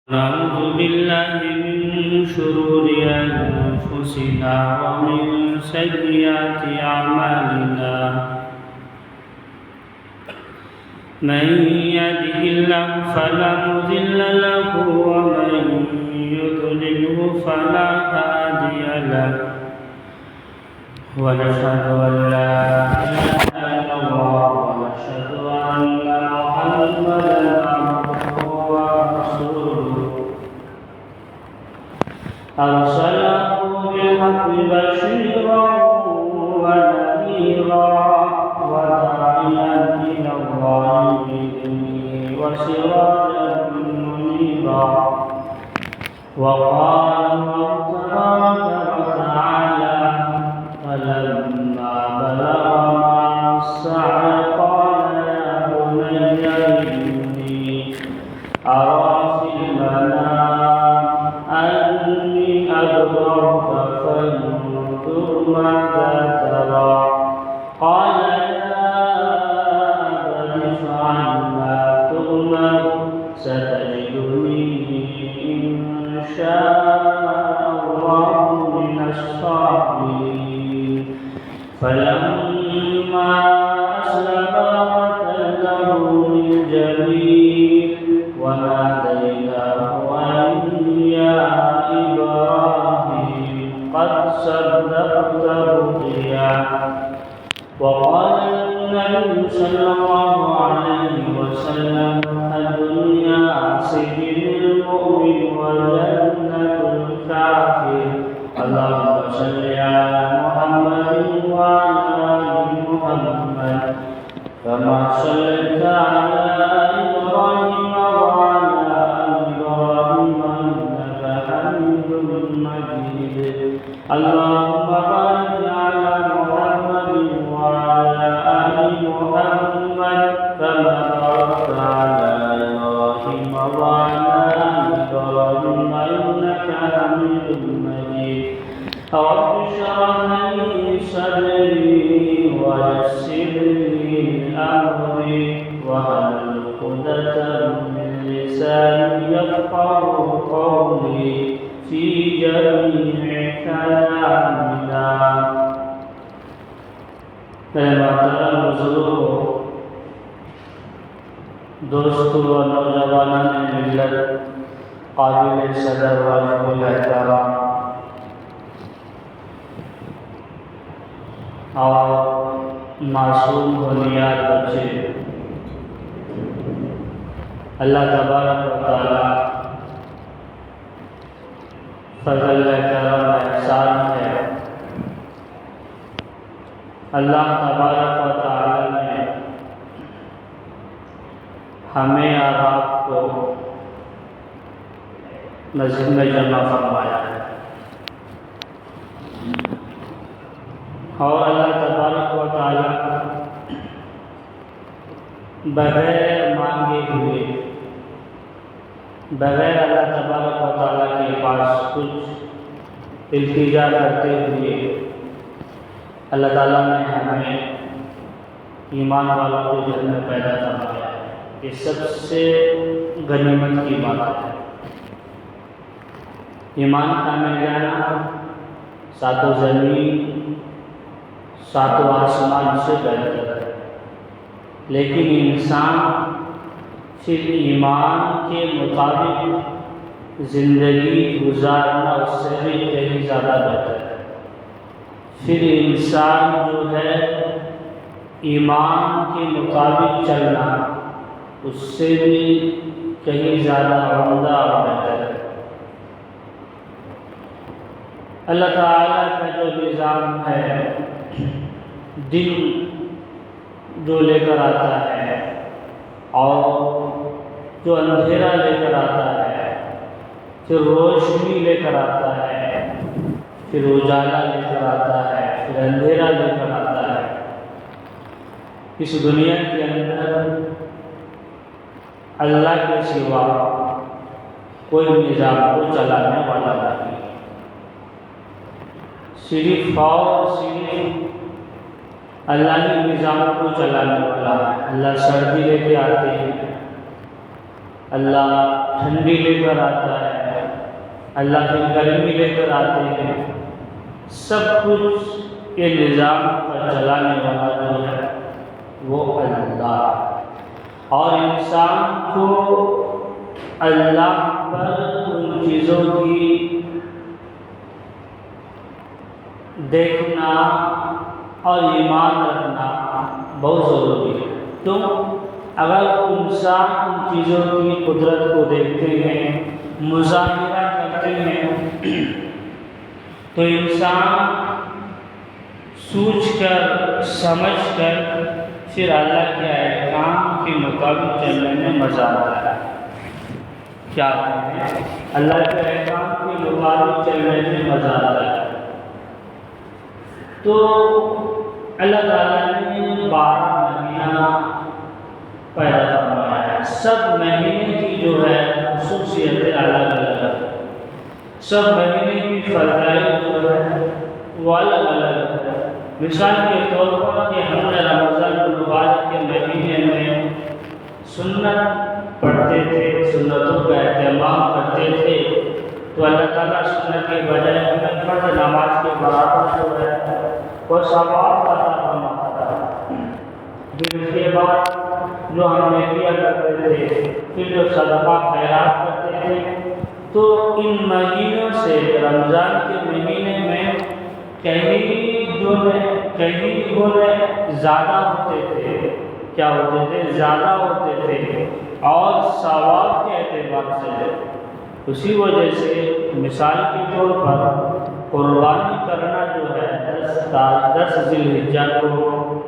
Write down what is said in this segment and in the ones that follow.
نعوذ بالله من شرور أنفسنا ومن سيئات أعمالنا. من يهده الله فلا مضل له ومن يضلله فلا هادي له. ونشهد أن لا إله إلا الله ونشهد أن محمدا عبده ورسوله. أرسله بالحق بشيرا ونذيرا وداعيا إلى الله بإذنه وسراجا منيرا. وقال الله تبارك وتعالى: فلما بلغ معه السعي قال يا بني إني أرى في المنام أني أذبحك فانظر ماذا ترى. قال يا أبت افعل ما تؤمر ستجدني إن شاء الله من الصابرين. فلما أسلما وتله للجبين وناديناه أن يا إبراهيم قد صدقت الرؤيا. وقال النبي صلى الله عليه وسلم: الدنيا سجن المؤمن وجنة الكافر. اللهم صل على محمد وعلى آل محمد كما صليت على إبراهيم وعلى آل إبراهيم إنك حميد مجيد. اللهم بارك على محمد وعلى آل محمد كما باركت على إبراهيم وعلى آل إبراهيم إنك حميد مجيد. رب اشرح لي صدري ويسر لي أمري واحلل عقدة من لساني يفقهوا قولي في جميع كلامنا. محترم بزرگوں، دوستوں و نوجوانان ملت، قابل صدر واجب الاحترام اور معصوم بنیاد بچے، اللہ تبارک و تعالی فضل کرم احسان ہے. اللہ تبارک و تعالی نے ہمیں اور آپ کو مسجد میں جمع فرمایا ہے، اور اللہ تبارک و تعالی بغیر مانگے ہوئے، بغیر اللہ تبارک و تعالی کے پاس کچھ التجا کرتے ہوئے اللہ تعالیٰ نے ہمیں ایمان والوں کے دل میں پیدا فرمایا ہے. یہ سب سے غنیمت کی بات ہے. ایمان کا مل جانا ساتوں زمین ساتوں آسمان سے بہتر ہے، لیکن انسان پھر ایمان کے مطابق زندگی گزارنا اس سے بھی کہیں زیادہ بہتر ہے. پھر انسان جو ہے ایمان کے مطابق چلنا اس سے بھی کہیں زیادہ عمدہ اور بہتر ہے. اللہ تعالیٰ کا جو نظام ہے، دن جو لے کر آتا ہے اور جو اندھیرا لے کر آتا ہے، پھر روشنی لے کر آتا ہے، پھر اجالا لے کر آتا ہے، پھر اندھیرا لے کر آتا ہے. اس دنیا کے اندر اللہ کے سوا کوئی نظام کو چلانے والا نہیں. صرف اور صرف اللہ ہی نظام کو چلانے والا ہے. اللہ سردی لے کے آتے ہیں، اللہ ٹھنڈی لے کر آتا ہے، اللہ پھر گرمی لے کر آتے ہیں، سب کچھ یہ نظام پر چلانے والا جو ہے وہ اللہ ہے۔ اور انسان کو اللہ پر ان چیزوں کی دیکھنا اور ایمان رکھنا بہت ضروری ہے۔ کیوں؟ اگر انسان ان چیزوں کی قدرت کو دیکھتے ہیں، مظاہرہ کرتے ہیں، تو انسان سوچ کر سمجھ کر پھر اللہ کے احکام کے مطابق چلنے میں مزہ آتا ہے۔ کیا کہتے ہیں؟ اللہ کے احکام کے مطابق چلنے میں مزہ آتا ہے۔ تو اللہ تعالیٰ نے 12 مہینہ پیدا فرمایا ہے۔ سب مہینے کی جو ہے خصوصیتیں الگ الگ ہے، سب مہینے کی فضائل جو ہے وہ الگ الگ ہے۔ مثال کے طور پر کہ ہم نے رمضان المبارک کے مہینے میں سنت پڑھتے تھے، سنتوں کا اہتمام کرتے تھے، تو اللہ تعالیٰ سنت کے بجائے ہمیں فرض نماز کے برابر جو ہے وہ ثواب عطا فرماتا ہے۔ پھر اس کے بعد جو ہم نے کیا کرتے تھے، پھر جو صدقہ خیرات کرتے تھے، تو ان مہینوں سے رمضان کے مہینے میں کہیں زیادہ ہوتے تھے۔ کیا ہوتے تھے؟ زیادہ ہوتے تھے، اور ثواب کے اعتبار سے۔ اسی وجہ سے مثال کے طور پر قربانی کرنا جو ہے 10 ذی الحجہ کو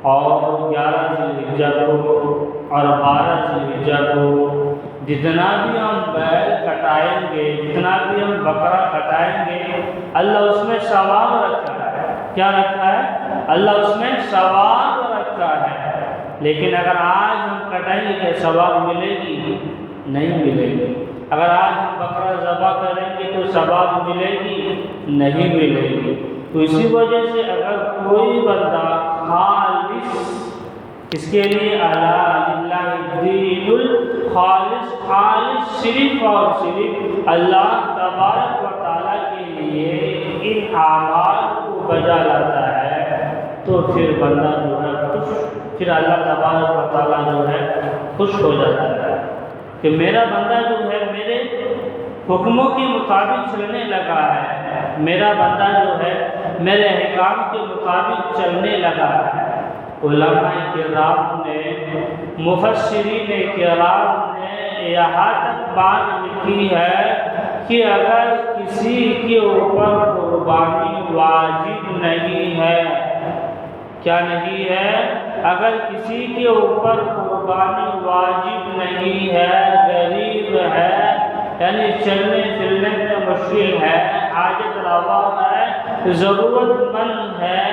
اور 11 ذی الحجہ کو اور 12 ذی الحجہ کو جتنا بھی ہم بیل کٹائیں گے، جتنا بھی ہم بکرا کٹائیں گے، اللہ اس میں ثواب رکھا ہے۔ کیا رکھا ہے؟ اللہ اس میں ثواب رکھا ہے۔ لیکن اگر آج ہم کٹائیں گے کہ ثواب ملے گی؟ نہیں ملے گی۔ اگر آج ہم بکرا ذبح کریں گے تو ثواب ملے گی؟ نہیں ملے گی۔ تو اسی وجہ سے اگر کوئی بندہ خالص اس کے لیے اللہ الدین الخالص، خالص صرف اور صرف اللہ تبارک و تعالیٰ کے لیے ان اعمال کو بجا لاتا ہے، تو پھر بندہ جو ہے پھر اللہ تبارک و تعالیٰ جو ہے خوش ہو جاتا ہے کہ میرا بندہ جو ہے میرے حکموں کے مطابق چلنے لگا ہے، میرا بندہ جو ہے میرے احکام کے مطابق چلنے لگا ہے۔ علماء کرام نے، مفسرین کرام نے یہاں تک بات لکھی ہے کہ اگر کسی کے اوپر قربانی واجب نہیں ہے، کیا نہیں ہے؟ اگر کسی کے اوپر قربانی واجب نہیں ہے، غریب ہے، یعنی چلنے پھرنے میں مشکل ہے، حاجت روا ہے، ضرورت مند ہے،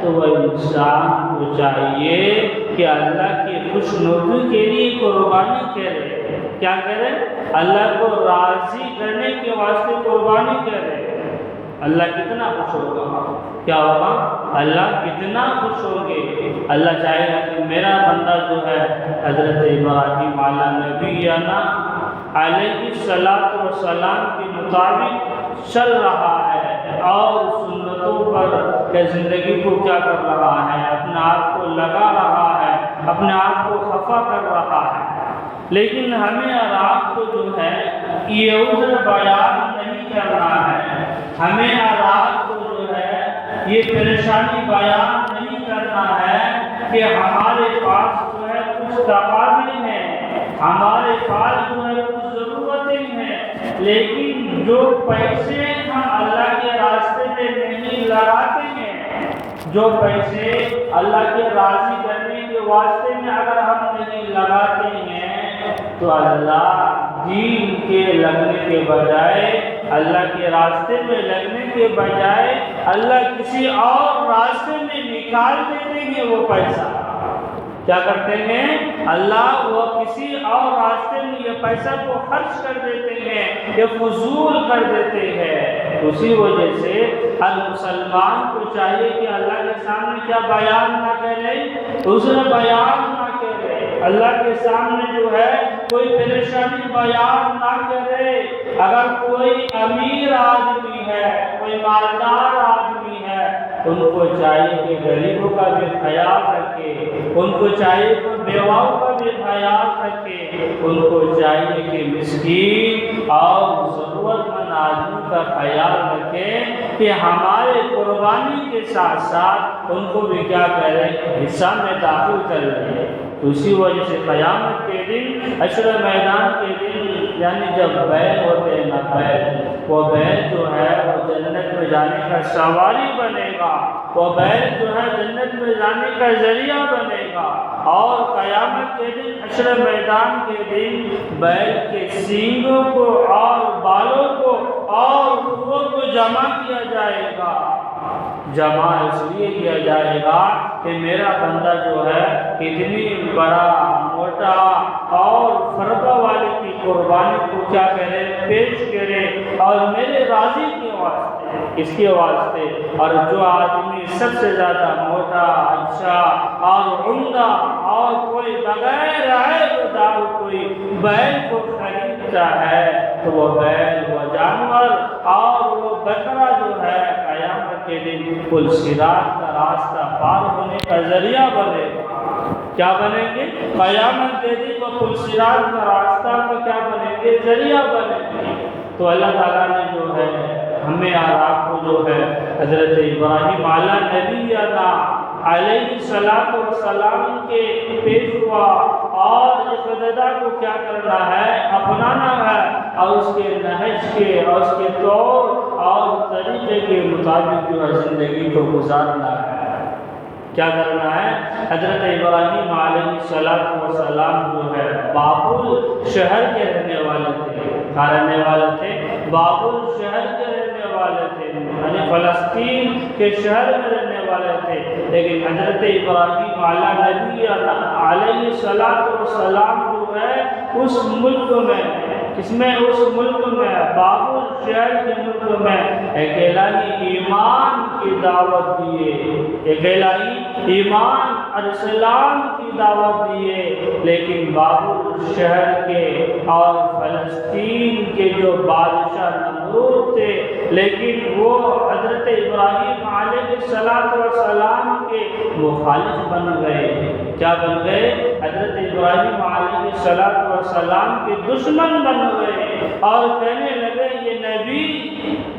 تو وہ انسان کو چاہیے کہ اللہ کی خوشنودی کے لیے قربانی کرے۔ کیا کرے؟ اللہ کو راضی کرنے کے واسطے قربانی کرے۔ اللہ کتنا خوش ہوگا؟ کیا ہوگا؟ اللہ کتنا خوش ہوگے۔ اللہ چاہے گا کہ میرا بندہ جو ہے حضرت ابراہیم علیہ نبینا علیہ السلام کے مطابق چل رہا ہے اور سنتوں پر کہ زندگی کو کیا کر رہا ہے، اپنے آپ کو لگا رہا ہے، اپنے آپ کو خفا کر رہا ہے۔ لیکن ہمیں اور آپ کو جو ہے یہ عذر بیان نہیں کرنا ہے، ہمیں اور آپ کو جو ہے یہ پریشانی بیان نہیں کرنا ہے کہ ہمارے پاس جو ہے کچھ تقاضے ہیں، ہمارے پاس جو ہے کچھ ضرورتیں ہیں، لیکن جو پیسے ہم اللہ کے راستے میں نہیں لگاتے ہیں، جو پیسے اللہ کے راضی کرنے کے واسطے میں اگر ہم نہیں لگاتے ہیں، تو اللہ دین کے لگنے کے بجائے، اللہ کے راستے میں لگنے کے بجائے اللہ کسی اور راستے میں نکال دیتے ہیں وہ پیسہ۔ کیا کرتے ہیں؟ اللہ وہ کسی اور راستے میں یہ پیسہ کو خرچ کر دیتے ہیں، یہ فضول کر دیتے ہیں۔ اسی وجہ سے ہر مسلمان کو چاہیے کہ اللہ کے سامنے کیا بیان نہ کرے، عذر بیان نہ کرے، اللہ کے سامنے جو ہے کوئی پریشانی بیان نہ کرے۔ اگر کوئی امیر آدمی ہے، کوئی مالدار آدمی ہے، ان کو چاہیے کہ غریبوں کا بھی خیال رکھے، ان کو چاہیے کہ بیواؤں کا بھی خیال رکھے، ان کو چاہیے کہ مسکین اور ضرورت مند آدمی کا خیال رکھے کہ ہمارے قربانی کے ساتھ ساتھ ان کو بھی کیا کرے، حصہ میں داخل کر لے۔ تو اسی وجہ سے قیامت کے دن، حشر میدان کے دن، یعنی جب بیل ہوتے ہیں نا، بیل، وہ بیل جو ہے وہ جنت میں جانے کا سواری بنے گا، وہ بیل جو ہے جنت میں جانے کا ذریعہ بنے گا۔ اور قیامت کے دن، حشر میدان کے دن، بیل کے سینگوں کو اور بالوں کو اور روحوں کو جمع کیا جائے گا۔ جمع اس لیے کیا جائے گا کہ میرا بندہ جو ہے کتنی بڑا موٹا اور فربہ والے کی قربانی کو کیا کرے، پیش کرے، اور میرے راضی کے واسطے، اس کے واسطے۔ اور جو آدمی سب سے زیادہ موٹا، اچھا اور عمدہ اور کوئی بغیر عیب دار کوئی بیل کو خریدتا ہے، تو وہ بیل، وہ جانور اور وہ بکرا جو ہے قیامت کے دن پل صراط کا راستہ پار ہونے کا ذریعہ بنے گا۔ کیا بنیں گے؟ قیامت کے دن وہ پل صراط کا راستہ کا کیا بنیں گے؟ ذریعہ بنیں گے۔ تو اللہ تعالیٰ نے جو ہے ہمیں اور آپ کو جو ہے حضرت ابراہیم علیہ السلام کے پیشوا اور اقتدا کو کیا کرنا ہے، اپنانا ہے، اور اس کے نہج کے اور اس کے طور اور طریقے کے مطابق جو ہے زندگی کو گزارنا ہے۔ کیا کرنا ہے؟ حضرت ابراہیم علیہ السلام جو ہے بابل شہر کے رہنے والے تھے، کہاں رہنے والے تھے؟ بابل شہر کے رہنے والے تھے، یعنی فلسطین کے شہر میں رہنے والے تھے۔ لیکن حضرت ابراہیم علیہ السلام جو ہے اس ملک میں، اس میں اس ملک میں، بابل شہر کے ملک میں ایک الہی ایمان کی دعوت دیے، ایک الہی ایمان اور اسلام کی دعوت دیے۔ لیکن بابل شہر کے اور فلسطین کے جو بادشاہ نمرود تھے، لیکن وہ حضرت ابراہیم علیہ السلام کے مخالف بن گئے۔ کیا بن گئے؟ حضرت ابراہیم علیہ السلام کے دشمن بن گئے، اور کہنے لگے یہ نبی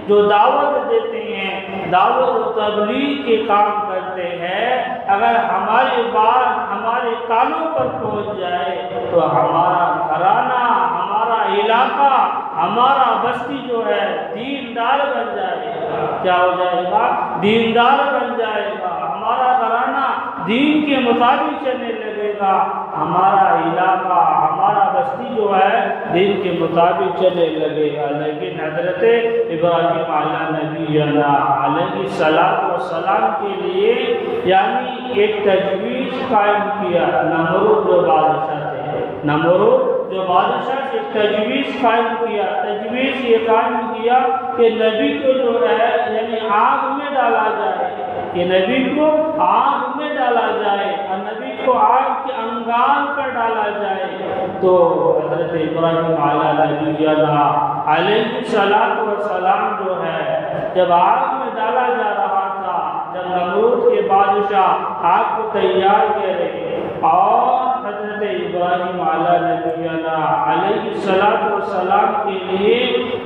جو دعوت دیتے ہیں، دعوت و تبلیغ کے کام کرتے ہیں، اگر ہماری بات ہمارے کانوں پر پہنچ جائے تو ہمارا گھرانہ، ہمارا علاقہ، ہمارا بستی جو ہے دیندار بن جائے گا۔ کیا ہو جائے گا؟ دیندار بن جائے گا۔ ہمارا گھرانہ دین کے مطابق چلنے لگے گا، ہمارا علاقہ، ہمارا بستی جو ہے دین کے مطابق چلنے لگے گا۔ لیکن حضرت ابراہیم علیہ السلام کے لیے یعنی ایک تجویز قائم کیا۔ نمرود جو بادشاہ تھے، نمرود جو بادشاہ سے تجویز قائم کیا، تجویز یہ قائم کیا کہ نبی کو جو ہے یعنی آگ میں ڈالا جائے، کہ نبی کو آگ میں ڈالا جائے، اور نبی کو آگ کے انگار پر ڈالا جائے۔ تو حضرت ابراہیم علیہ السلام جو ہے جب آگ میں ڈالا جا رہا تھا، جب نمرود کے بادشاہ آگ کو تیار کرے، اور حضرت ابراہیم علیہ السلام کے لیے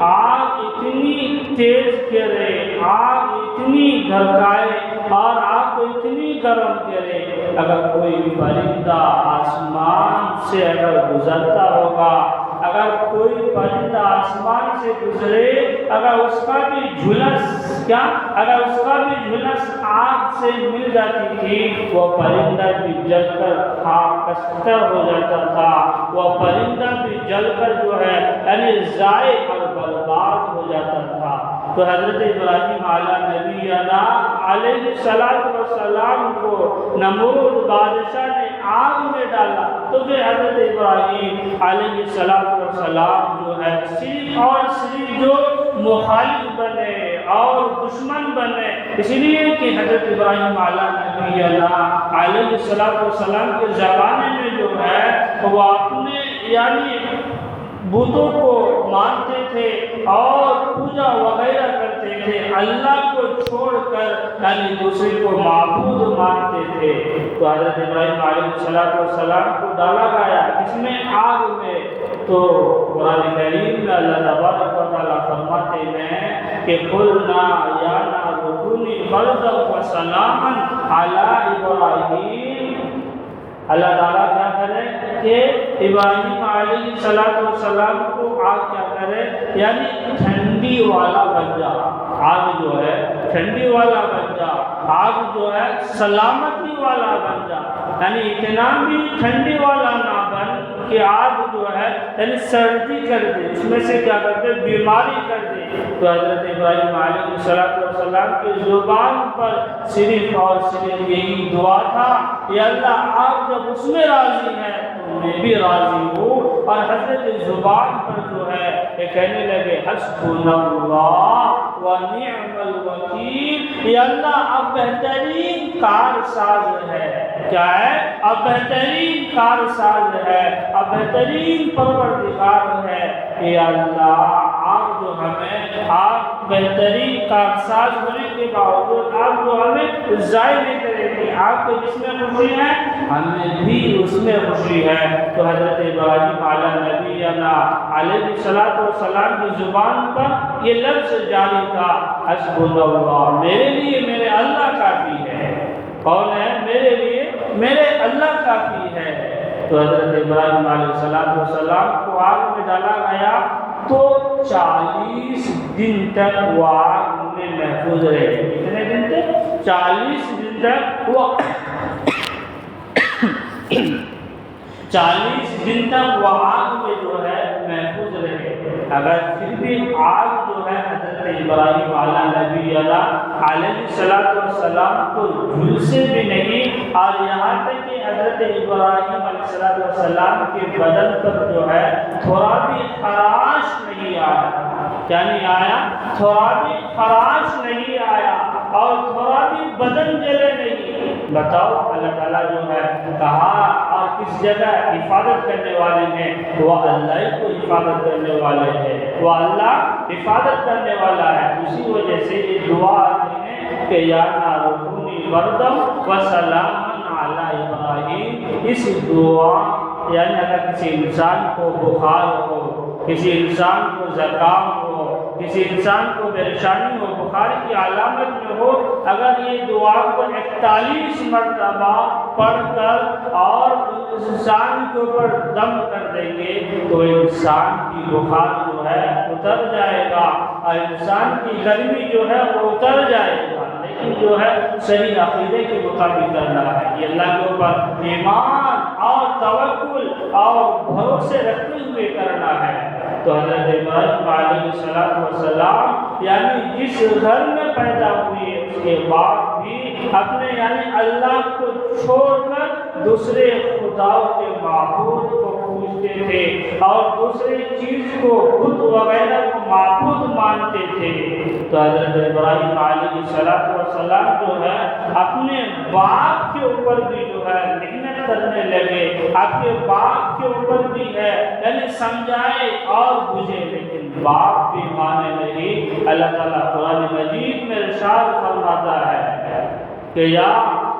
آگ اتنی تیز کرے، آگ اتنی دھڑکائے اور آگ کو اتنی گرم کرے، اگر کوئی پرندہ آسمان سے اگر گزرتا ہوگا، اگر کوئی پرندہ آسمان سے گزرے، اگر اس کا بھی جھلس کیا، اگر اس کا بھی جھلس آگ سے مل جاتی تھی، وہ پرندہ بھی جل کر خاکستر ہو جاتا تھا، وہ پرندہ بھی جل کر جو ہے یعنی ضائع اور برباد ہو جاتا تھا۔ تو حضرت ابراہیم علیہ السلام کو نمرود بادشاہ نے آگ میں ڈالا، تو پھر حضرت ابراہیم علیہ السلام جو ہے صرف اور صرف جو مخالف بنے اور دشمن بنے، اس لیے کہ حضرت ابراہیم علیہ السلام کے زمانے میں جو جو ہے وہ اپنے یعنی بتوں کو مانتے تھے اور پوجا وغیرہ کرتے تھے، اللہ کو چھوڑ کر یعنی دوسرے کو معبود مانتے تھے۔ تو حضرت ابراہیم علیہ السلام کو ڈالا گیا اس میں آگ میں۔ تو قرآن کریم میں اللہ تبارک و تعالیٰ فرماتے ہیں کہ قُلْنَا يَا نَارُ كُونِي بَرْدًا وَسَلَامًا عَلَىٰ إِبْرَاهِيمَ۔ اللہ تعالیٰ کیا کرے کہ ابراہیم علیہ السلام کو آگ کیا کرے یعنی ٹھنڈی والا بن جا، آگ جو ہے ٹھنڈی والا بن جا، آگ جو ہے سلامتی والا بن جا، یعنی اتنا بھی ٹھنڈی والا نہ بن کہ آگ جو ہے یعنی سردی کر دے، اس میں سے کیا کرتے بیماری کر دے۔ تو حضرت ابراہیم علیہ السلام کی زبان پر صرف اور صرف یہی دعا تھا کہ اللہ آپ جب اس میں راضی ہے تو میں بھی راضی ہوں، اور حضرت زبان پر جو ہے یہ کہنے لگے حسبنا اللہ ونعم الوکیل، یہ اللہ اب بہترین کار ساز ہے۔ کیا ہے؟ اب بہترین کار ساز ہے، اب بہترین پروردگار ہے کہ اللہ آپ جو ہمیں آپ بہترین کارساز ہونے کے باوجود آپ جو ہمیں ضائع نہیں کریں گے، آپ کو جس میں خوشی ہے ہمیں بھی اس میں خوشی ہے۔ تو حضرت ابراہیم علیہ السلام کی زبان پر یہ لفظ جاری تھا حسبنا اللہ، میرے لیے میرے اللہ کافی ہے۔ کون ہے؟ میرے لیے میرے اللہ کافی ہے۔ تو حضرت ابراہیم علیہ السلام کو آگ میں ڈالا گیا تو 40 دن تک وہ آگ میں محفوظ رہے۔ کتنے دن تک؟ 40 دن تک وہ 40 دن تک وہ آگ میں جو ہے محفوظ رہے۔ اگر پھر بھی آگ جو ہے حضرت ابراہیم علیہ السلام کو جھلسے بھی نہیں، اور یہاں تک کہ حضرت ابراہیم علیہ السلام کے بدن پر جو ہے تھوڑا بھی خراش نہیں آیا۔ کیا نہیں آیا؟ تھوڑا بھی خراش نہیں آیا اور تھوڑا بھی بدن جلے نہیں۔ بتاؤ اللہ تعالیٰ جو ہے کہا اور کس جگہ حفاظت کرنے والے ہیں؟ وہ اللہ ہی کو حفاظت کرنے والے ہیں، وہ اللہ حفاظت کرنے والا ہے۔ اسی وجہ سے یہ دعا آتی ہے کہ یا نار کونی بردا وسلاما علی ابراہیم۔ اس دعا یعنی اگر کسی انسان کو بخار ہو، کسی انسان کو زکام ہو، کسی انسان کو پریشانی ہو، بخار کی علامت میں ہو، اگر یہ دعا کو 41 مرتبہ پڑھ کر اور انسان کے اوپر دم کر دیں گے تو انسان کی بخار جو ہے اتر جائے گا اور انسان کی گرمی جو ہے وہ اتر جائے گا۔ لیکن جو ہے صحیح عقیدے کے مطابق کرنا ہے، یہ اللہ کے اوپر ایمان اور توکل اور بھروسے رکھتے ہوئے کرنا ہے۔ تو حضرت ابراہیم علیہ السلام یعنی جس گھر میں پیدا ہوئے اس کے بعد بھی اپنے یعنی اللہ کو چھوڑ کر دوسرے خداؤں کے معبود کو پوجتے تھے اور دوسرے چیز کو بت وغیرہ کو معبود مانتے تھے۔ تو حضرت ابراہیم علیہ السلام جو ہے اپنے باپ کے اوپر بھی جو ہے محنت کرنے لگے، آپ کے باپ کے اوپر بھی ہے یعنی سمجھائے اور بجھے، لیکن باپ بھی مانے نہیں۔ اللہ تعالیٰ قرآن مجید میں ارشاد فرماتا ہے کہ یا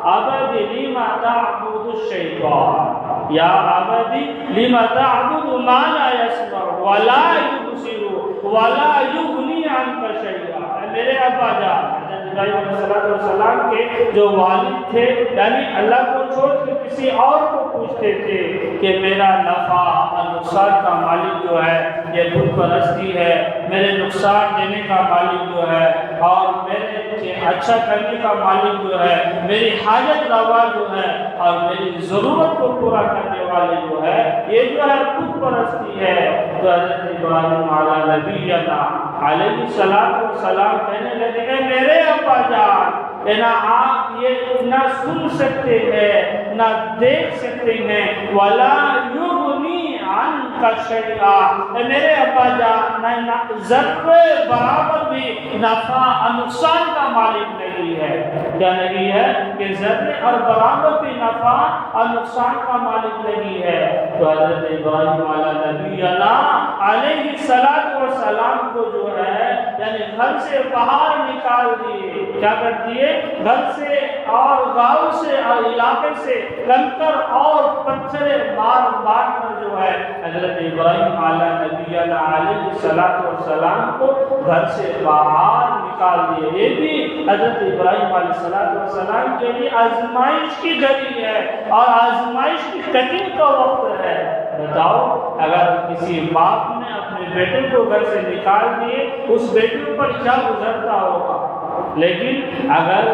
عبدی لما تعبد الشیطان، یا عبدی لما تعبد ما لا یسمع ولا یبصر ولا یغنی عنک شیئا۔ میرے ابا جان ابراہیم علیہ السلام کے جو والد تھے یعنی اللہ کو چھوڑ کے کسی اور کو پوچھتے تھے کہ میرا نفع اور نقصان کا مالک جو ہے یہ بت پرستی ہے، میرے نقصان دینے کا مالک جو ہے اور میرے اچھا کرنے کا مالک جو ہے، میری حاجت روا جو ہے اور میری ضرورت کو پورا کرنے والے جو ہے یہ جو ہے بت پرستی ہے۔ تو حضرت ابراہیم علیہ السلام کہنے لگے کہ میرے ابا جان نہ آپ یہ نہ سن سکتے ہیں نہ دیکھ سکتے ہیں، وَلَا يُغْنِي عَنْكَ کا شیئا، اے میرے ابا جان نہ ذرے برابر بھی نفع اور نقصان کا مالک نہیں ہے۔ کیا نہیں ہے؟ کہ ذرے اور برابر بھی نفع اور نقصان کا مالک نہیں ہے۔ تو حضرت ابراہیم علیہ نبینا علیہ السلام کو جو ہے یعنی گھر سے باہر نکال دیے، کیا کر دیے؟ گھر سے اور گاؤں سے اور علاقے سے کنکر اور پتھر مار کر جو ہے حضرت ابراہیم علیہ نبینا علیہ السلام کو گھر سے باہر نکال دیے۔ یہ بھی حضرت ابراہیم علیہ السلام کے لیے آزمائش کی گھڑی ہے اور آزمائش کی کٹنگ کا وقت ہے۔ بتاؤ اگر کسی باپ نے اپنے بیٹے کو گھر سے نکال دیے اس بیٹے پر کیا گزرتا ہوگا، لیکن اگر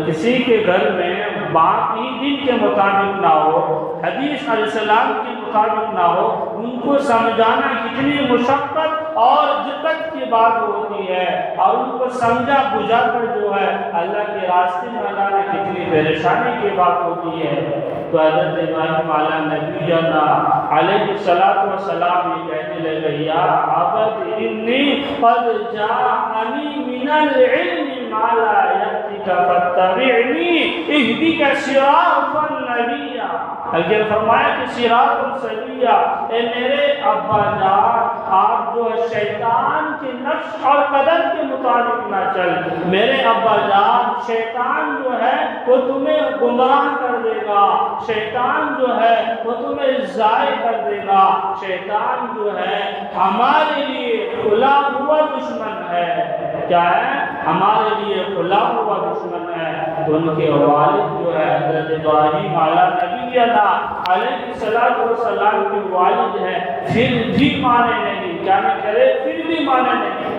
کسی کے گھر میں باپ ہی دین کے مطابق نہ ہو، حدیث علیہ السلام کے مطابق نہ ہو، ان کو سمجھانا کتنی مشقت اور دقت کی بات ہوتی ہے، اور ان کو سمجھا بجھا کر جو ہے اللہ کے راستے میں لانا کتنی پریشانی کی بات ہوتی ہے۔ تو حضرت ابراہیم علیہ نبینا علیہ السلام یہ کہنے لگے یا عبد انی قد جاءنی من العلم ما لا یأتیک فاتبعنی اہدک صراطا سویا۔ اگر فرمایا کہ صراط سویا، اے میرے ابا جان آپ جو ہے شیطان کے نقش اور قدم کے مطابق نہ چل، میرے ابا جان شیطان جو ہے وہ تمہیں گمراہ کر دے گا، شیطان جو ہے وہ تمہیں ضائع کر دے گا، شیطان جو ہے ہمارے لیے کھلا ہوا دشمن ہے۔ کیا ہے؟ ہمارے لیے کھلا ہوا دشمن ہے۔ تو ان کے والد جو ہے حضرت ابراہیم علیہ نبینا علیہ السلام کے والد ہیں، پھر بھی مانے نہیں، کیا نہیں کرے؟ پھر بھی مانے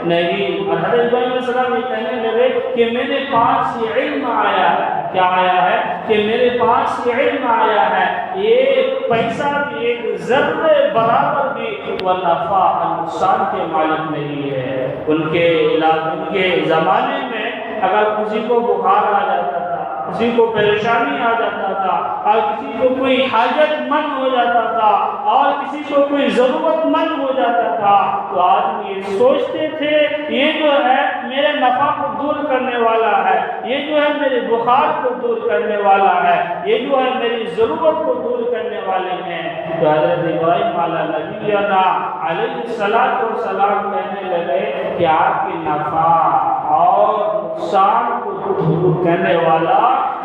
نہیں۔ اور حضرت ابراہیم علیہ السلام یہ کہنے لگے کہ میرے پاس یہ علم آیا ہے، کیا آیا ہے؟ کہ میرے پاس یہ علم آیا ہے، ایک پیسہ بھی ایک ذرے برابر بھی وہ نفع اور نقصان کے مالک نہیں ہے۔ ان کے زمانے میں اگر کسی کو بخار آ جاتا تھا، کسی کو پریشانی آ جاتا تھا، اور کسی کو کوئی حاجت مند ہو جاتا تھا، اور کسی کو کوئی ضرورت مند ہو جاتا تھا، تو آدمی یہ سوچتے تھے یہ جو ہے میرے نفع کو دور کرنے والا ہے، یہ جو ہے میرے بخار کو دور کرنے والا ہے، یہ جو ہے میری ضرورت کو دور کرنے والے ہیں۔ تو حضرت ابراہیم علیہ نبینا علیہ السلام کہنے لگے کہ آپ کی نفع اور نقصان کو دور کرنے والا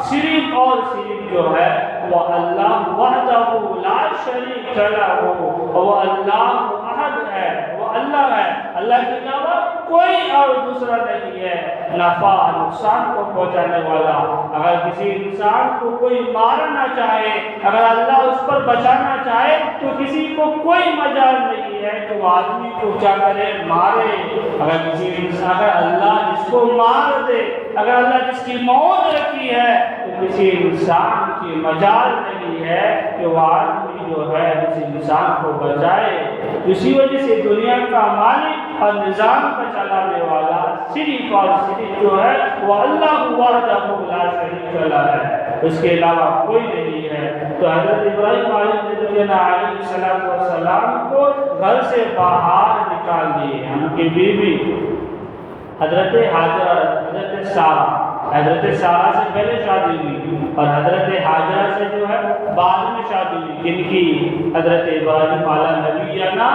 صرف اور صرف جو ہے وہ اللہ وحدہ لا شریک لہ، وہ اللہ احد ہے، وہ اللہ ہے، اللہ کے علاوہ کوئی اور دوسرا نہیں ہے نفع نقصان کو پہنچانے والا۔ اگر کسی انسان کو کوئی مارنا چاہے، اگر اللہ اس پر بچانا چاہے تو کسی کو کوئی مجال نہیں ہے کہ وہ آدمی کو کیا کرے؟ مارے۔ اگر اللہ جس کو مار دے، اگر اللہ جس کی موت رکھی ہے تو کسی انسان کی مجال نہیں ہے کہ وہ آدمی جو ہے کسی انسان کو بچائے۔ اسی وجہ سے دنیا کا مالک اور نظام کا چلانے والا صرف اور صرف جو ہے وہ اللہ وحدہ لا شریک لہ ہے، اس کے علاوہ کوئی نہیں ہے۔ تو حضرت ابراہیم علیہ السلام کو گھر سے باہر نکال دیے۔ ان کی بیوی حضرت حاجرہ، حضرت سارہ سے پہلے شادی ہوئی اور حضرت حاجرہ سے جو ہے بعد میں شادی ہوئی، جن کی حضرت ابراہیم علیہ نبینا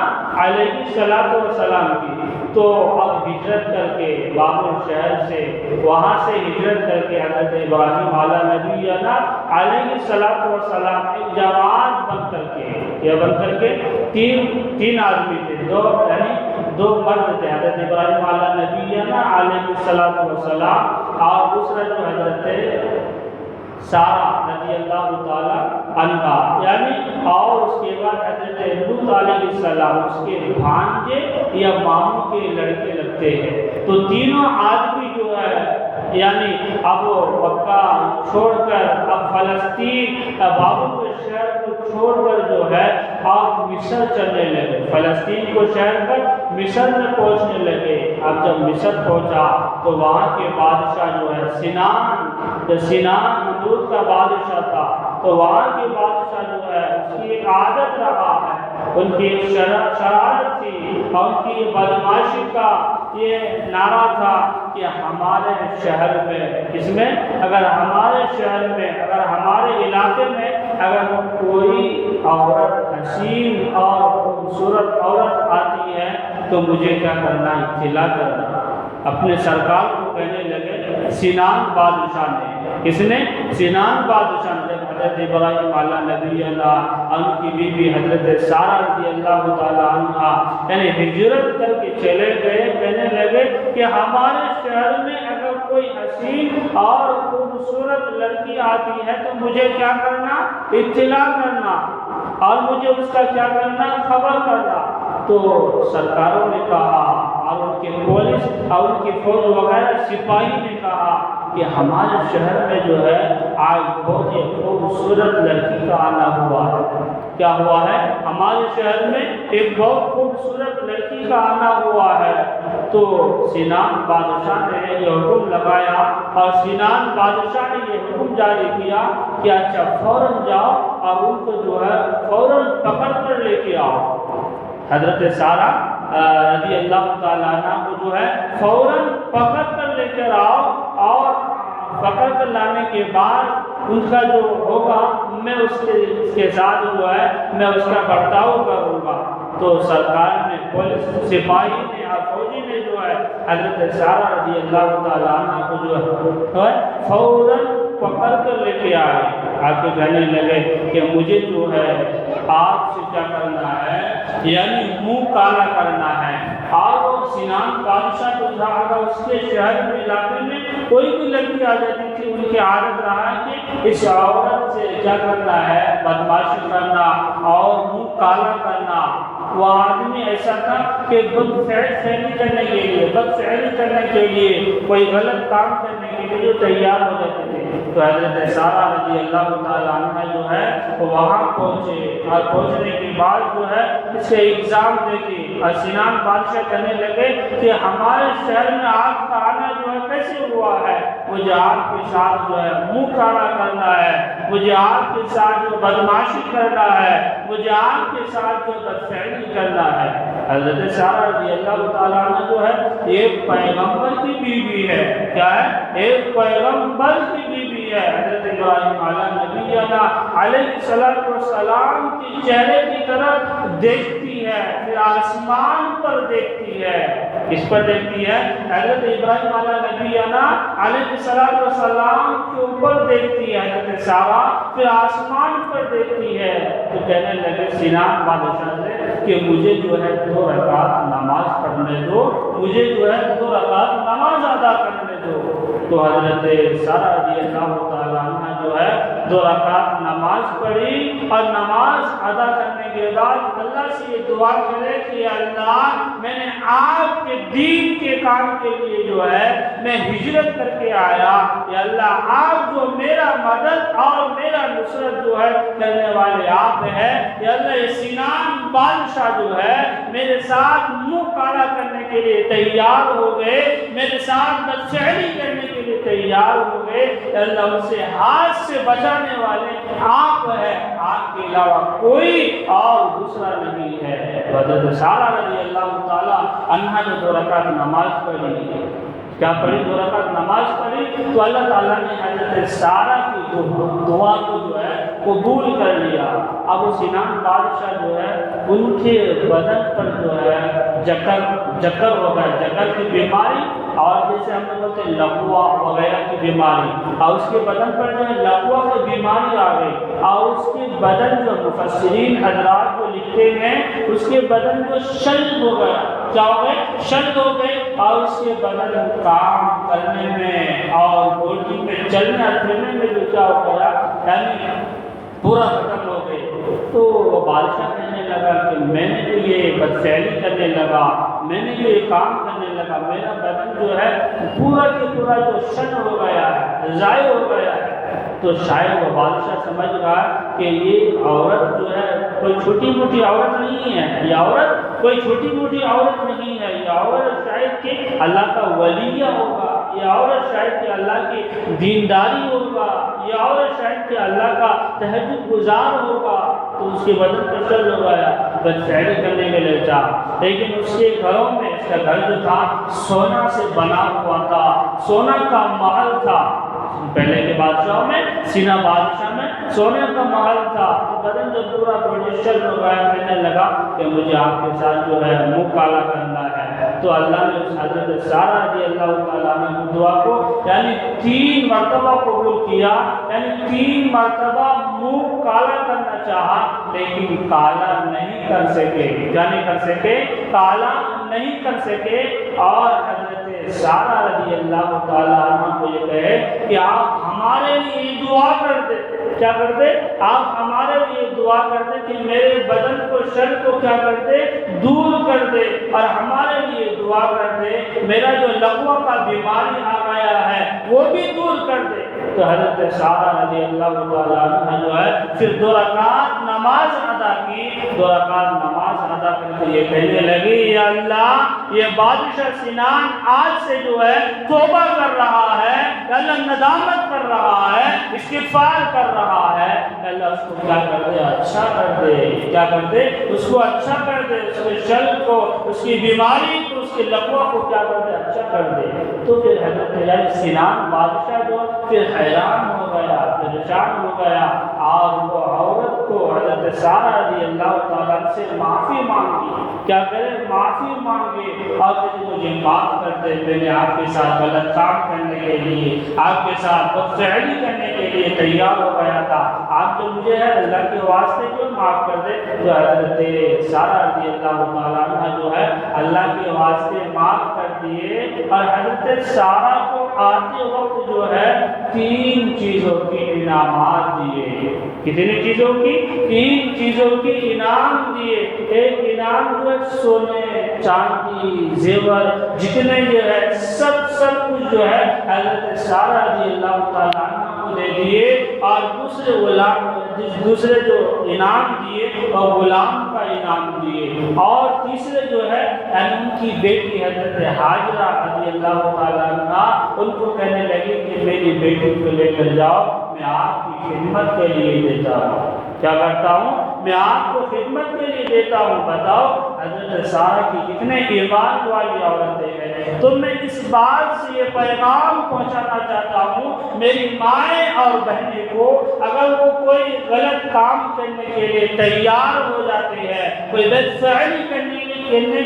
علیہ السلام کی۔ تو اب ہجرت کر کے بابل شہر سے، وہاں سے ہجرت کر کے حضرت ابراہیم علیہ نبینا علیہ السلام ایک جماعت بن کر کے، یہ بن کر کے تین آدمی تھے، دو مرد تھے، حضرت ابراہیم علیہ نبینا علیہ السلام اور دوسرا جو حضرت سارہ رضی اللہ تعالی عنہا، یعنی اور اس کے بعد حضرت لوط علیہ السلام، اس کے بھانجے یا ماموں کے لڑکے لگتے ہیں۔ تو تینوں آدمی جو ہے یعنی اب مکہ چھوڑ کر اب فلسطین بابل کے شہر کو چھوڑ کر جو ہے آپ مصر چلنے لگے، فلسطین کو شہر کر مصر میں پہنچنے لگے۔ اب جب مصر پہنچا تو وہاں کے بادشاہ جو ہے سنان مدود کا بادشاہ تھا، تو وہاں کے بادشاہ جو ہے اس کی ایک عادت رہا ہے ان کی شرارت تھی اور ان کی بدمعاشی کا یہ نعرہ تھا کہ ہمارے شہر میں، اس میں اگر ہمارے شہر میں، اگر ہمارے علاقے میں اگر کوئی عورت حسین اور خوبصورت عورت آتی ہے تو مجھے کیا کرنا، اطلاع کرنا۔ اپنے سرکار کو کہنے لگے سنان بادشاہ نے، کس نے؟ سنان بادشاہ نے، جب حضرت ابراہیم علیہ نبی اللہ ان کی بیوی حضرت سارہ رضی اللہ تعالیٰ عنہ یعنی ہجرت کر کے چلے گئے، کہنے لگے کہ ہمارے شہر میں اگر کوئی حسین اور خوبصورت لڑکی آتی ہے تو مجھے کیا کرنا، اطلاع کرنا، اور مجھے اس کا کیا کرنا، خبر کرنا۔ تو سرکاروں نے کہا اور ان کے پولیس اور ان کی فوج وغیرہ سپاہی نے کہا کہ ہمارے شہر میں جو ہے آج بہت ہی خوبصورت لڑکی کا آنا ہوا ہے۔ کیا ہوا ہے؟ ہمارے شہر میں ایک بہت خوبصورت لڑکی کا آنا ہوا ہے۔ تو سنان بادشاہ نے یہ حکم لگایا اور سنان بادشاہ نے یہ حکم جاری کیا کہ اچھا فوراً جاؤ اور ان کو جو ہے فوراً پکڑ کر لے کے آؤ۔ حضرت سارہ رضی اللہ تعالیٰ عنہ کو جو ہے فوراً پکڑ کر لے کر آؤ، اور پکڑ کر لانے کے بعد ان کا جو ہوگا میں اس کے ساتھ جو ہے میں اس کا برتاؤ کروں گا۔ تو سرکار نے، پولیس سپاہی نے اور فوجی نے جو ہے حضرت سارہ رضی اللہ تعالیٰ عنہ کو جو ہے فوراً پکڑ کر لے کے آئے، آ کے کہنے لگے کہ مجھے جو ہے آپ سے کیا کرنا ہے، یعنی منہ کالا کرنا ہے۔ اور وہ سنان بادشاہ جو تھا اگر اس کے شہر میں علاقے میں کوئی بھی لڑکی آ جاتی تھی، ان کی عادت رہا ہے کہ اس عورت سے کیا کرنا ہے، بدمعاشی کرنا اور منہ کالا کرنا۔ وہ آدمی ایسا تھا کہ بدفعلی کرنے کے لیے کوئی غلط کام کرنے کے لیے تیار ہو جاتے تھے۔ تو حضرت سارہ رضی اللہ تعالیٰ عنہ جو ہے وہاں پہنچے، اور پہنچنے کے بعد جو ہے اس سے الزام دے کے اور سنان بادشاہ کہنے لگے کہ ہمارے شہر میں آپ کا آنا جو ہے کیسے ہوا ہے، مجھے آپ کے ساتھ جو ہے منہ کالا کرنا ہے، مجھے آپ کے ساتھ جو بدمعاشی کرنا ہے، مجھے آپ کے ساتھ جو بدفعلی کرنا ہے۔ حضرت سارہ رضی اللہ تعالیٰ عنہ جو ہے ایک پیغمبر کی بیوی ہے، کیا ہے؟ ایک پیغمبر کی بیوی ہے۔ حضرت ابراہیم علیہ السلام کے چہرے کی طرف دیکھتی ہے، پھر آسمان پر دیکھتی ہے۔ کس پر دیکھتی ہے؟ حضرت ابراہیم علیہ السلام کے اوپر دیکھتی ہے حضرت سارہ، پھر آسمان پر دیکھتی ہے۔ تو کہنے لگے سنان بادشاہ سے کہ مجھے جو ہے 2 رکعت نماز پڑھنے دو، مجھے جو ہے 2 رکعت نماز ادا کرنے دو۔ تو حضرت سارہ رضی اللہ تعالیٰ عنہ جو ہے 2 رکعت نماز پڑھی، اور نماز ادا کرنے کے بعد اللہ سے یہ دعا کرے کہ اللہ میں نے آپ کے دین کے کام کے لیے جو ہے میں ہجرت کر کے آیا، یا اللہ آپ جو میرا مدد اور میرا نصرت جو ہے کرنے والے آپ ہیں، یا اللہ یہ سنان بادشاہ جو ہے میرے ساتھ منہ کالا کرنے کے لیے تیار ہو گئے، میرے ساتھ بدفعلی کرنے کے لیے تیار ہو گئے، اللہ اسے ہاتھ سے بچانے والے آپ ہیں، آپ کے علاوہ کوئی اور دوسرا نہیں ہے۔ تو حضرت سارہ رضی اللہ تعالیٰ عنہ نے 2 رکعت نماز پڑھی، کیا پڑھی؟ 2 رکعت نماز پڑھی، تو اللہ تعالیٰ نے حضرت سارہ کی دعا کو جو ہے قبول کر لیا۔ اب وہ سنان بادشاہ جو ہے ان کے بدن پر جو ہے جکر ہو گیا، جکر کی بیماری، اور جیسے ہم نے بولتے ہیں لقوا وغیرہ کی بیماری، اور اس کے بدن پر جو ہے لقوا کی بیماری آ گئی، اور اس کے بدن جو مفسرین حضرات جو لکھتے ہیں اس کے بدن جو شل ہو گیا، کیا ہو گئے؟ شل ہو گئے، اور اس کے بدن کام کرنے میں اور باڈی میں چلنے پھرنے میں جو کیا ہو گیا، یعنی پورا ختم ہو گئے۔ تو وہ بادشاہ کہنے لگا کہ میں نے جو یہ بدفعلی کرنے لگا، میں نے جو یہ کام کرنے لگا، میرا بدن جو ہے پورا کے پورا جو شن ہو گیا ہے، ضائع ہو گیا ہے۔ تو شاید وہ بادشاہ سمجھ رہا کہ یہ عورت جو ہے کوئی چھوٹی موٹی عورت نہیں ہے، یہ عورت کوئی چھوٹی موٹی عورت نہیں ہے، یہ عورت شاید کہ اللہ کا ولیہ ہوگا، یہ عورت شاید کہ اللہ کی دینداری ہوگا، یہ عورت شاید کہ اللہ کا تہجد گزار ہوگا۔ تو اس کے بدن پر شل ہو گیا، بدفعلی کرنے کے لیے چاہا، لیکن اس کے گھروں میں، اس کا گھر جو تھا سونا سے بنا ہوا تھا، سونا کا محل تھا۔ پہلے کے بادشاہوں میں، سینا بادشاہ میں سونے کا محل تھا۔ بدن جو پورا پروڈیوسر ہو گیا، کہنے لگا کہ مجھے آپ کے ساتھ جو ہے منہ کالا کرنا ہے، تو اللہ نے اس حضرت سارہ رضی اللہ تعالیٰ عنہ کی دعا کو یعنی 3 مرتبہ قبول کیا، یعنی 3 مرتبہ منہ کالا کرنا چاہا، لیکن کالا نہیں کر سکے۔ کیا نہیں کر سکے؟ کالا نہیں کر سکے۔ اور حضرت سارہ رضی اللہ تعالیٰ عنہ کو یہ کہے کہ آپ ہمارے لیے دعا کر دے۔ کیا کر دے؟ آپ ہمارے لیے دعا کر دے کہ میرے بدن کو، شر کو کیا کر دے؟ دور کر دے، اور ہمارے لیے دعا کر دے میرا جو لقوہ کا بیماری آ گیا ہے وہ بھی دور کر دے۔ تو حضرت سارہ رضی اللہ تعالیٰ عنہ جو ہے پھر 2 رکعت نماز ادا کی۔ 2 رکعت نماز ادا کر کے یہ کہنے لگی، یا اللہ یہ بادشاہ سنان آج سے جو ہے توبہ کر رہا ہے، اللہ ندامت کر رہا ہے، استغفار کر رہا ہے، اللہ اس کو کیا کر دے؟ اچھا کر دے۔ کیا کر دے؟ اس کو اچھا کر دے، اس کے شر کو، اس کی بیماری کو، اس کے لقوہ کو کیا کر دے؟ اچھا کر دے۔ تو پھر حضرت یعنی سنان بادشاہ جو پھر حیران ہو گیا، پریشان ہو گیا، اور وہ عورت کو حضرت سارہ رضی اللہ تعالیٰ سے معافی مانگی۔ کیا کرے؟ معافی مانگے، اور کہ مجھے معاف کر دے، میں نے آپ کے ساتھ غلط کام کرنے کے لیے، آپ کے ساتھ بدفعلی کرنے کے لیے تیار ہو گیا تھا، آپ جو مجھے ہے اللہ کے واسطے جو معاف کر دے۔ تو حضرت سارہ رضی اللہ تعالیٰ عنہ جو ہے اللہ کے واسطے معاف کر دیے، اور حضرت سارہ کو آتے وقت جو ہے 3 چیزوں کی انعامات دیے۔ کتنی چیزوں کی؟ 3 چیزوں کی انعام دیے۔ ایک انعام جو ہے سونے، چاندی، زیور، جتنے جو ہے سب کچھ جو ہے حضرت سارہ رضی اللہ تعالیٰ عنہ کو دے دیے، اور دوسرے جو انعام دیے اور غلام کا انعام دیے، اور تیسرے جو ہے ان کی بیٹی حضرت حاجرہ رضی اللہ تعالیٰ عنہ ان کو کہنے لگی کہ میری بیٹی کو لے کر جاؤ، میں آپ کی خدمت کے لیے دیتا ہوں۔ کیا کرتا ہوں؟ میں آپ کو خدمت کے لیے دیتا ہوں۔ بتاؤ حضرت سارہ کی کتنے ایمان والی عورتیں ہیں۔ تو میں اس بات سے یہ پیغام پہنچانا چاہتا ہوں میری مائیں اور بہنیں کو، اگر وہ کوئی غلط کام کرنے کے لیے تیار ہو جاتے ہیں، کوئی بدفعلی کرنے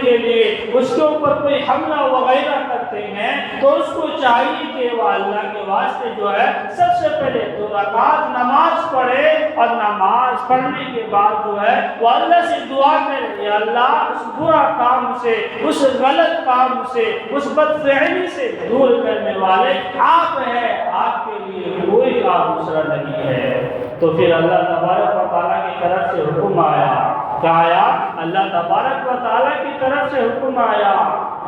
کے لیے اس کے اوپر کوئی حملہ وغیرہ کرتے ہیں، تو اس کو چاہیے کہ وہ اللہ کے واسطے جو ہے سب سے پہلے 2 رکعت نماز پڑھے، اور نماز پڑھنے کے بعد جو ہے وہ اللہ سے دعا کرے، یا اللہ اس برا کام سے، اس غلط کام سے، اس بدفعلی سے دور کرنے والے آپ ہیں، آپ کے لیے کوئی اور دوسرا نہیں ہے۔ تو پھر اللہ تبارک و تعالیٰ کی طرف سے حکم آیا، کیا آیا؟ اللہ تبارک و تعالیٰ کی طرف سے حکم آیا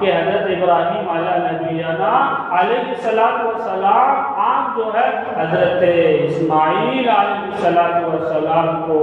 کہ حضرت ابراہیم علیہ نبینا علیہ السلام آپ جو ہے حضرت اسماعیل علیہ السلام کو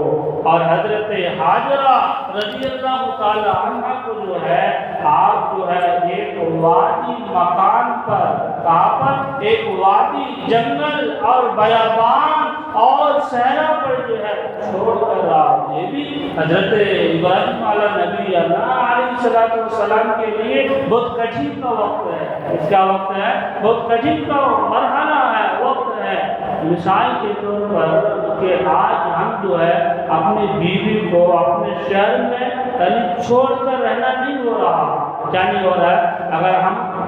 اور حضرت حاجرہ رضی اللہ تعالی عنہ کو جو ہے آپ جو ہے ایک وادی مکان پر، کہاں پر؟ ایک وادی، جنگل اور بیابان اور صحرا پر جو ہے چھوڑ کر رہا۔ یہ بھی حضرت ابراہیم علیہ نبی علیہ السلام کے لیے بہت کٹھن کا وقت ہے۔ اس کا وقت ہے بہت کٹھن کا مرحلہ ہے، وقت ہے۔ مثال کے طور پر کہ آج ہم جو ہے اپنی بیوی کو اپنے شہر میں چھوڑ کر رہنا نہیں ہو رہا۔ کیا نہیں ہو رہا ہے؟ اگر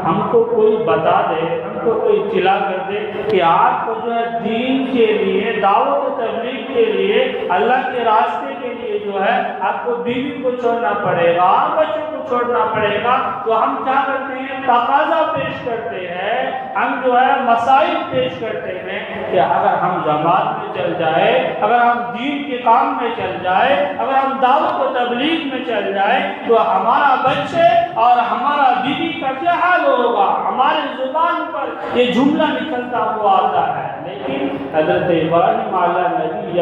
ہم کو کوئی بتا دے، ہم کو کوئی اطلاع کر دے کہ آپ کو جو ہے دین کے لیے، دعوت و تبلیغ کے لیے، اللہ کے راستے کے لیے جو ہے آپ کو بیوی کو چھوڑنا پڑے گا، بچوں کو چھوڑنا پڑے گا، تو ہم کیا کرتے ہیں؟ تقاضا پیش کرتے ہیں، ہم جو ہے مسائل پیش کرتے ہیں کہ اگر ہم جماعت میں چل جائے، اگر ہم دین کے کام میں چل جائے، اگر ہم دعوت و تبلیغ میں چل جائے تو ہمارا بچے اور ہمارا بیوی کا کیا حال ہوگا؟ ہمارے زبان پر یہ جملہ نکلتا ہوا آتا ہے۔ لیکن حضرت ابراہیم علیہ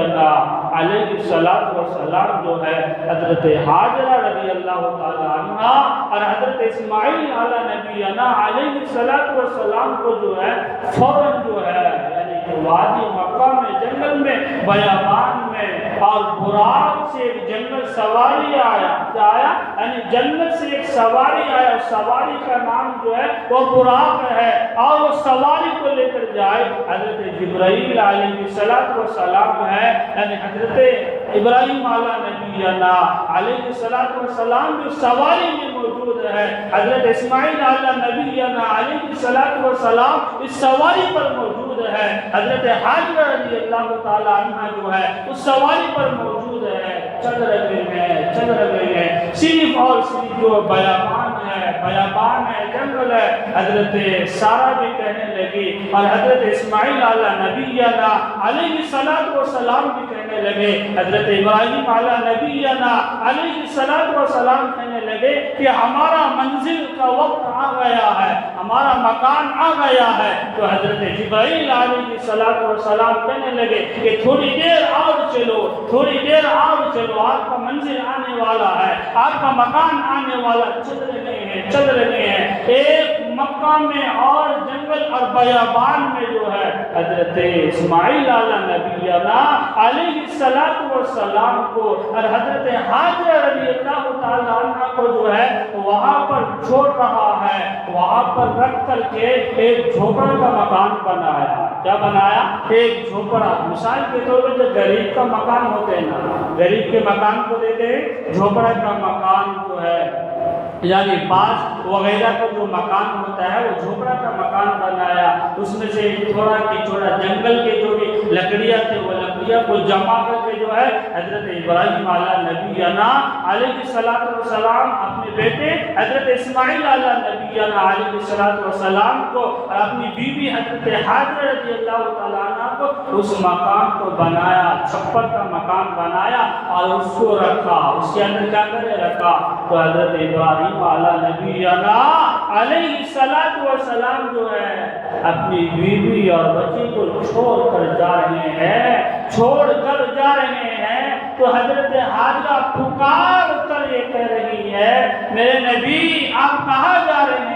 السلام جو ہے حضرت حاجرہ رضی اللہ تعالی عنہ اور حضرت اسماعیل علیہ نبینا علیہ السلام کو جو ہے فوراً جو ہے یعنی وادی مکہ میں جنگل میں بیابان میں اور براق سے ایک جنگل سواری آیا یعنی جنت سے ایک سواری آیا، سواری کا نام جو ہے وہ براق ہے، اور وہ سواری کو لے کر جائے حضرت جبرائیل علیہ السلام ہے، یعنی حضرت ابراہیم نبینا علیہ السلام جو سواری میں موجود ہے، حضرت اسماعیل نبینا علیہ السلام اس سواری پر موجود ہے، حضرت حاجرہ رضی اللہ تعالی عنہ جو ہے اس سواری پر موجود ہے، چل رہے ہیں صرف اور صرف جو بیابان ہے جنگل ہے۔ حضرت سارہ بھی کہنے لگی اور حضرت اسماعیل نبینا علیہ السلام بھی کہنے لگے، حضرت ابراہیم نبینا علیہ السلام کہنے لگے کہ ہمارا منزل کا وقت آ گیا ہے، ہمارا مکان آ گیا ہے۔ تو حضرت جبرائیل علیہ السلام کہنے لگے کہ تھوڑی دیر اور چلو، آپ کا منزل آنے والا ہے، آپ کا مکان آنے والا۔ چل رہے ہیں ایک مکہ میں اور جنگل اور بیابان میں جو ہے حضرت اسماعیل نبینا علیہ السلام کو اور حضرت حاجرہ رضی اللہ تعالی عنہ کو جو ہے وہاں پر چھوڑ رہا ہے، وہاں پر رکھ کر کے ایک جھوپڑا کا مکان بنایا۔ کیا بنایا؟ ایک جھوپڑا۔ مثال کے طور پر جو غریب کا مکان ہوتے ہیں نا، غریب کے مکان کو دیتے ہیں، جھوپڑا کا مکان جو ہے یعنی باس وغیرہ کا جو مکان ہوتا ہے وہ جھوپڑا کا مکان بنایا، اس میں سے تھوڑا جنگل کے جو بھی لکڑیاں تھے وہ لکڑیاں کو جمع کر کے جو ہے حضرت ابراہیم نبینا علیہ السلام اپنے بیٹے حضرت اسماعیل نبینا علیہ السلام کو اور اپنی بیوی حضرت حاجرہ رضی اللہ تعالیٰ عنہ کو اس مکان کو بنایا، چھپر کا مکان بنایا اور اس کو رکھا۔ اس کے اندر کیا کرے؟ رکھا۔ تو حضرت ابراہیم نبینا علیہ السلام جو ہے اپنی بیوی اور بچی کو چھوڑ کر جا رہے ہیں، تو حضرت حاجرہ پکار کر یہ کہہ رہی ہے میرے نبی آپ کہاں جا رہے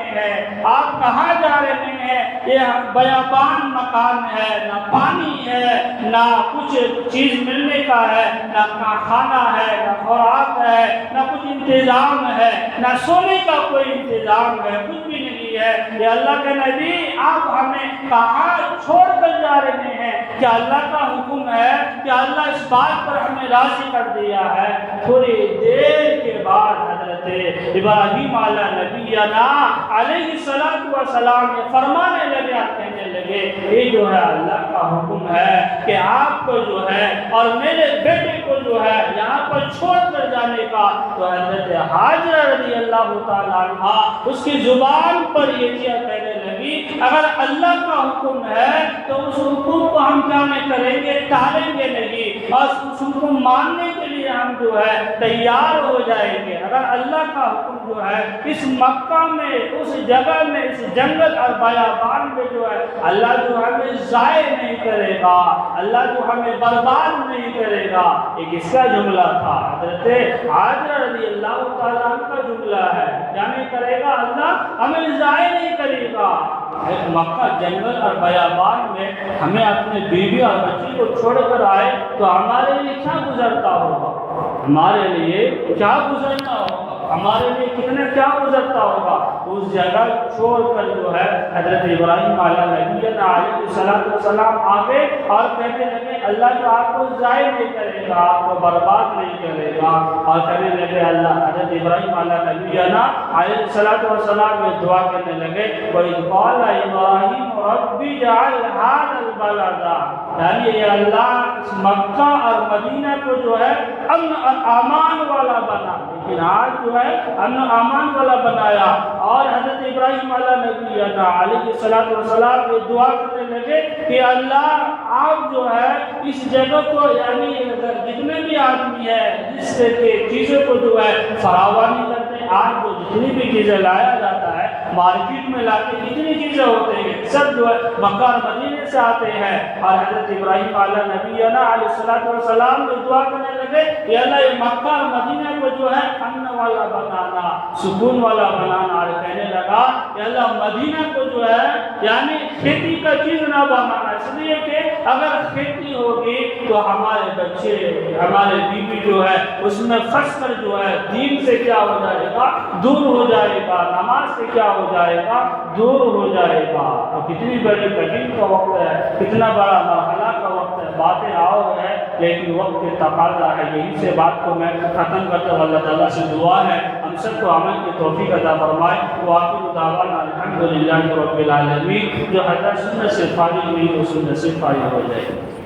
ہیں؟ یہ بیابان مکان ہے، نہ پانی ہے، نہ کچھ چیز ملنے کا ہے، نہ کھانا ہے، نہ خوراک ہے، نہ کچھ انتظام ہے، نہ سونے کا کوئی انتظام ہے، کچھ بھی نہیں ہے۔ یہ اللہ کے نبی آپ ہمیں کہاں چھوڑ کر جا رہے ہیں؟ کیا اللہ کا حکم ہے؟ کیا اللہ اس بات پر ہمیں راضی کر دیا ہے؟ تھوڑی دیر کے بعد حضرت ابراہیم نبینا علیہ السلام یہ فرمانے لگے، کہنے لگے یہ جو ہے اللہ کا حکم ہے کہ آپ کو جو ہے اور میرے بیٹے کو جو ہے یہاں پر چھوڑ کر جانے کا۔ تو حضرت حاجرہ رضی اللہ تعالیٰ عنہ اس کی زبان پر یہ کیا کہنے لگی اگر اللہ کا حکم ہے تو اس حکم کو ہم کیا نہیں کریں گے، ٹالیں گے نہیں، اور اس حکم ماننے کے لیے ہم جو ہے تیار ہو جائیں گے۔ اگر اللہ کا حکم جو ہے اس مکہ میں، اس جگہ میں، اس جنگل اور بیابان میں جو ہے اللہ جو ہمیں ضائع نہیں کرے گا، اللہ جو ہمیں برباد نہیں کرے گا۔ یہ کس کا جملہ تھا؟ حضرت حاجرہ رضی اللہ تعالیٰ عنہ کا جملہ ہے۔ کیا نہیں کرے گا؟ اللہ ہمیں ضائع نہیں کرے گا۔ مکہ جنگل اور بیابان میں ہمیں اپنے بیوی اور بچی کو چھوڑ کر آئے تو ہمارے لیے کیا گزرتا ہوگا، ہمارے لیے کیا گزرنا ہوگا، ہمارے لیے کتنا کیا گزرتا ہوگا۔ اس جگہ چھوڑ کر جو ہے حضرت ابراہیم نبینا علیہ السلام آگے اور کہنے لگے اللہ جو آپ کو ضائع نہیں کرے گا، آپ کو برباد نہیں کرے گا، اور کہنے لگے اللہ حضرت ابراہیم نبینا علیہ السلام میں دعا کرنے لگے وَإِذْ قَالَ إِبْرَاهِيمُ رَبِّ اجْعَلْ هَٰذَا الْبَلَدَ، یعنی یہ اللہ مکہ اور مدینہ کو جو ہے امن اور امان والا بنا، لیکن آج جو ہے امن و امان والا بنایا۔ اور حضرت ابراہیم نبینا علیہ السلام کو دعا کرنے لگے کہ اللہ آپ جو ہے اس جگہ کو یعنی جتنے بھی آدمی ہے جس سے کہ چیزوں کو جو ہے فراوانی کرتے ہیں، آج جو جتنی بھی چیزیں لایا جاتا ہے مارکیٹ میں لاتے جتنی چیزیں ہوتے ہیں سب جو ہے مکہ اور مدینے سے آتے ہیں۔ اور حضرت ابراہیم نبینا علیہ السلام کو دعا کرنے لگے کہ اللہ یہ مکہ اور مدینہ کو جو ہے امن والا بنانا، سکون والا بنانا، اور کہنے لگا کہ کہ اللہ مدینہ کو جو ہے یعنی کھیتی کا چیز نہ بنانا، اس لیے کہ اگر کھیتی ہوگی تو ہمارے بچے ہمارے بیوی جو ہے اس میں پھنس کر جو ہے دین سے کیا ہو جائے گا، دور ہو جائے گا، نماز سے کیا ہو جائے گا، دور ہو جائے گا۔ تو کتنی بڑی کٹھن کا وقت ہے، کتنا بڑا مرحلہ کا وقت ہے، باتیں اور ہے لیکن وقت کے تقاضا ہے۔ یہی سے بات کو میں ختم کرتا ہوں۔ اللہ تعالیٰ سے دعا ہے ہم سب کو عمل کی توفیق عطا فرمائے۔ وآخر دعوانا الحمدللہ رب العالمین۔ جو حضرت سنت سے فارغ نہیں وہ سنت سے فارغ ہو جائے۔